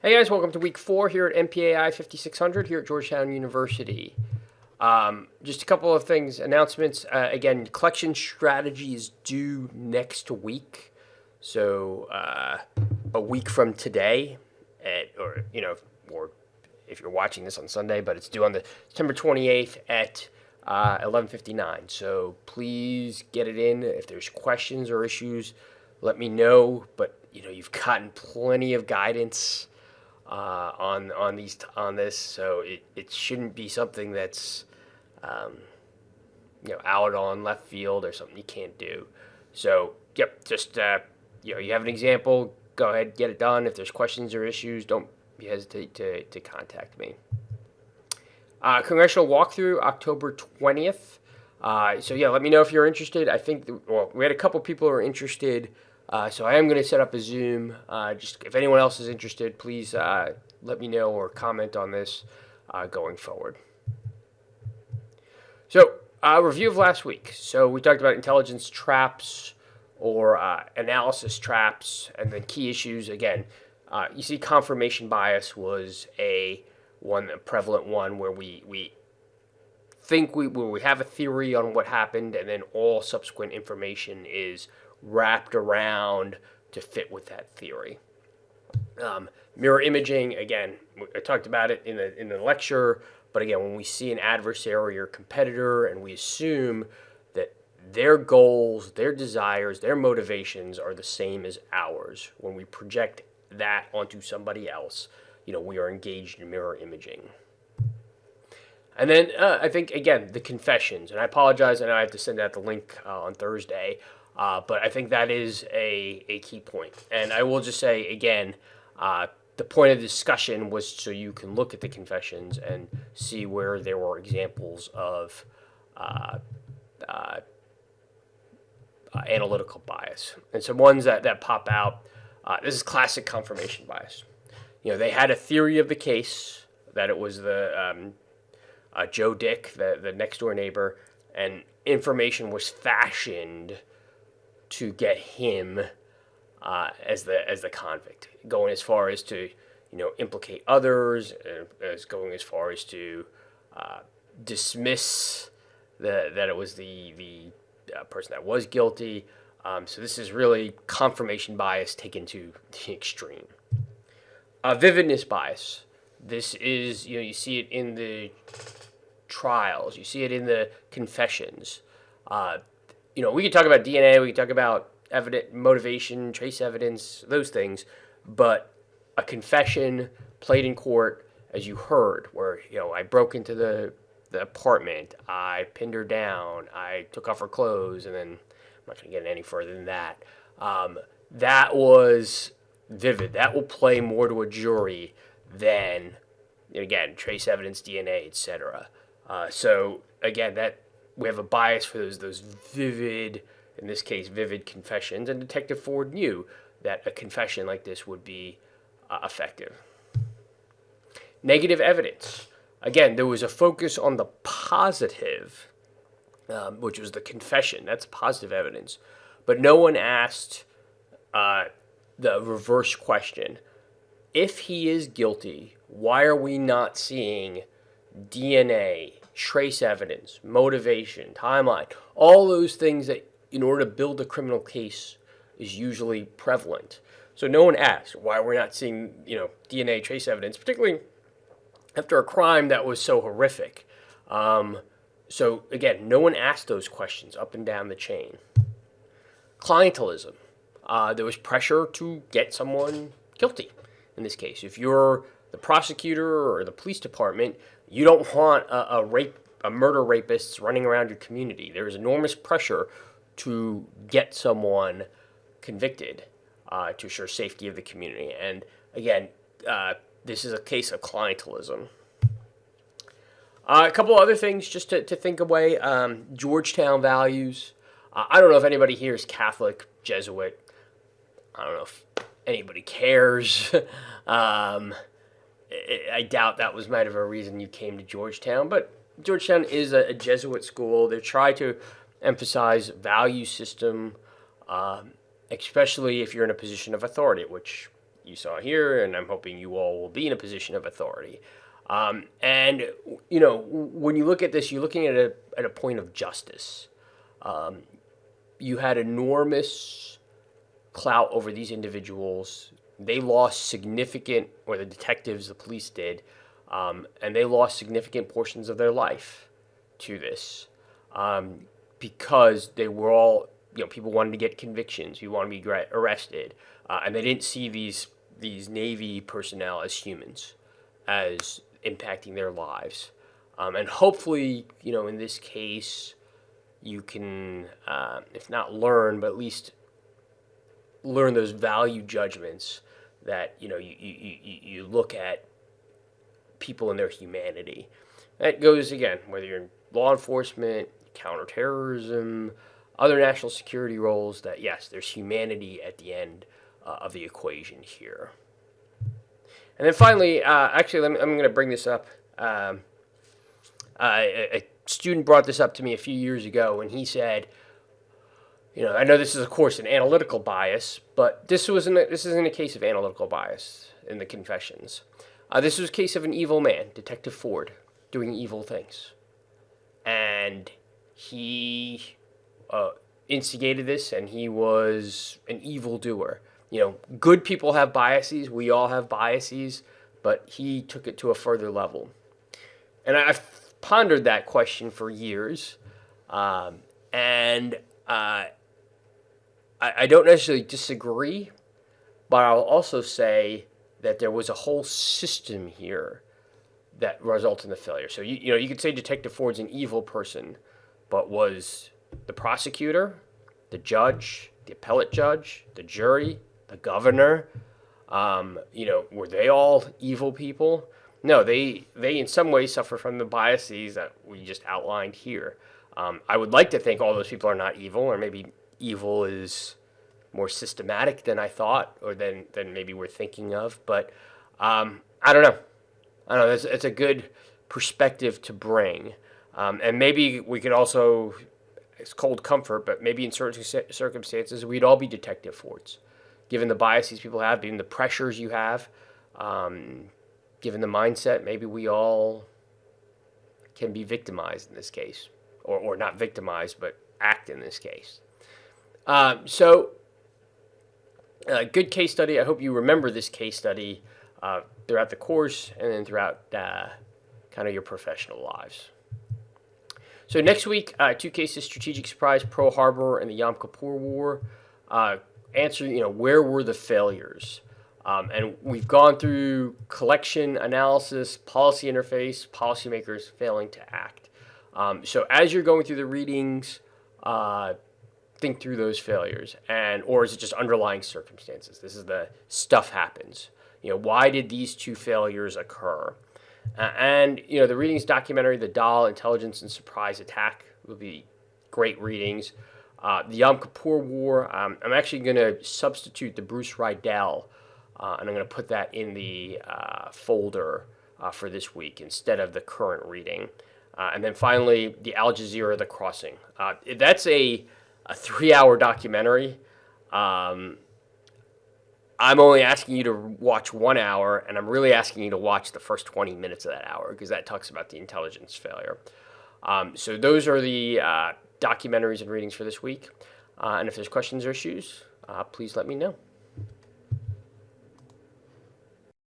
Hey guys, welcome to week 4 here at MPAI 5600 here at Georgetown University. Just a couple of things, announcements. Again, collection strategy is due next week. So a week from today, or if you're watching this on Sunday, but it's due on the September 28th at 11:59. So please get it in. If there's questions or issues, let me know. But you've gotten plenty of guidance on this, so it shouldn't be something that's out on left field or something you can't do. So yep, just you have an example, go ahead, get it done. If there's questions or issues, don't hesitate to contact me. Congressional walkthrough October 20th. So yeah, let me know if you're interested. I think we had a couple people who are interested. So I am going to set up a Zoom. Just if anyone else is interested, please let me know or comment on this going forward. So review of last week. So we talked about intelligence traps or analysis traps, and then key issues. Again, you see confirmation bias was a prevalent one where we think we have a theory on what happened, and then all subsequent information is wrapped around to fit with that theory. Mirror imaging, again, I talked about it in the lecture, but again, when we see an adversary or competitor and we assume that their goals, their desires, their motivations are the same as ours, when we project that onto somebody else, we are engaged in mirror imaging. And then I think, again, the confessions, and I apologize, I know I have to send out the link on Thursday, but I think that is a key point. And I will just say, again, the point of the discussion was so you can look at the confessions and see where there were examples of analytical bias. And some ones that pop out, this is classic confirmation bias. They had a theory of the case that it was the Joe Dick, the next door neighbor, and information was fashioned to get him as the convict, going as far as to implicate others, as going as far as to dismiss that it was the person that was guilty. So this is really confirmation bias taken to the extreme. Vividness bias. This is you see it in the trials, you see it in the confessions. We could talk about DNA, we could talk about motivation, trace evidence, those things, but a confession played in court, as you heard, where I broke into the apartment, I pinned her down, I took off her clothes, and then I'm not going to get any further than that. That was vivid. That will play more to a jury than, again, trace evidence, DNA, etc. So again, that we have a bias for those vivid, in this case, vivid confessions, and Detective Ford knew that a confession like this would be effective. Negative evidence. Again, there was a focus on the positive, which was the confession. That's positive evidence. But no one asked the reverse question. If he is guilty, why are we not seeing DNA, trace evidence, motivation, timeline, all those things that in order to build a criminal case is usually prevalent? So no one asked why we're not seeing DNA, trace evidence, particularly after a crime that was so horrific. So again, no one asked those questions up and down the chain. Clientelism. There was pressure to get someone guilty. In this case, if you're the prosecutor or the police department, you don't want a murder rapist running around your community. There is enormous pressure to get someone convicted to assure safety of the community. And again, this is a case of clientelism. A couple other things just to think away. Georgetown values. I don't know if anybody here is Catholic, Jesuit. I don't know if anybody cares. I doubt that might have a reason you came to Georgetown, but Georgetown is a Jesuit school. They try to emphasize value system, especially if you're in a position of authority, which you saw here, and I'm hoping you all will be in a position of authority. And when you look at this, you're looking at a point of justice. You had enormous clout over these individuals. They lost significant, or the detectives, the police did, and they lost significant portions of their life to this, because they were all, people wanted to get convictions, people wanted to be arrested, and they didn't see these Navy personnel as humans, as impacting their lives. And hopefully, in this case, you can, if not learn, but at least learn those value judgments that, you look at people and their humanity. That goes, again, whether you're in law enforcement, counterterrorism, other national security roles, that yes, there's humanity at the end of the equation here. And then finally, actually, I'm going to bring this up. A student brought this up to me a few years ago, and he said, I know this is, of course, an analytical bias, but this isn't a case of analytical bias in the confessions. This was a case of an evil man, Detective Ford, doing evil things. And he instigated this, and he was an evildoer. Good people have biases. We all have biases, but he took it to a further level. And I've pondered that question for years, and I don't necessarily disagree, but I'll also say that there was a whole system here that resulted in the failure. So you could say Detective Ford's an evil person, but was the prosecutor, the judge, the appellate judge, the jury, the governor, were they all evil people? No, they in some ways suffer from the biases that we just outlined here. I would like to think all those people are not evil, or maybe evil is more systematic than I thought, or than maybe we're thinking of. But I don't know. It's a good perspective to bring. And maybe we could also, it's cold comfort, but maybe in certain circumstances, we'd all be Detective Fords. Given the biases people have, given the pressures you have, given the mindset, maybe we all can be victimized in this case. Or not victimized, but act in this case. So, good case study. I hope you remember this case study throughout the course and then throughout kind of your professional lives. So next week, 2 cases: Strategic Surprise, Pearl Harbor, and the Yom Kippur War. Answer, where were the failures? And we've gone through collection analysis, policy interface, policymakers failing to act. So as you're going through the readings, think through those failures, or is it just underlying circumstances? This is the stuff happens. Why did these 2 failures occur? And the readings documentary, The Dahl Intelligence and Surprise Attack, will be great readings. The Yom Kippur War, I'm actually going to substitute the Bruce Rydell, and I'm going to put that in the folder for this week instead of the current reading. And then finally, the Al Jazeera, The Crossing. That's a 3-hour documentary. I'm only asking you to watch 1 hour, and I'm really asking you to watch the first 20 minutes of that hour, because that talks about the intelligence failure. So those are the documentaries and readings for this week. And if there's questions or issues, please let me know.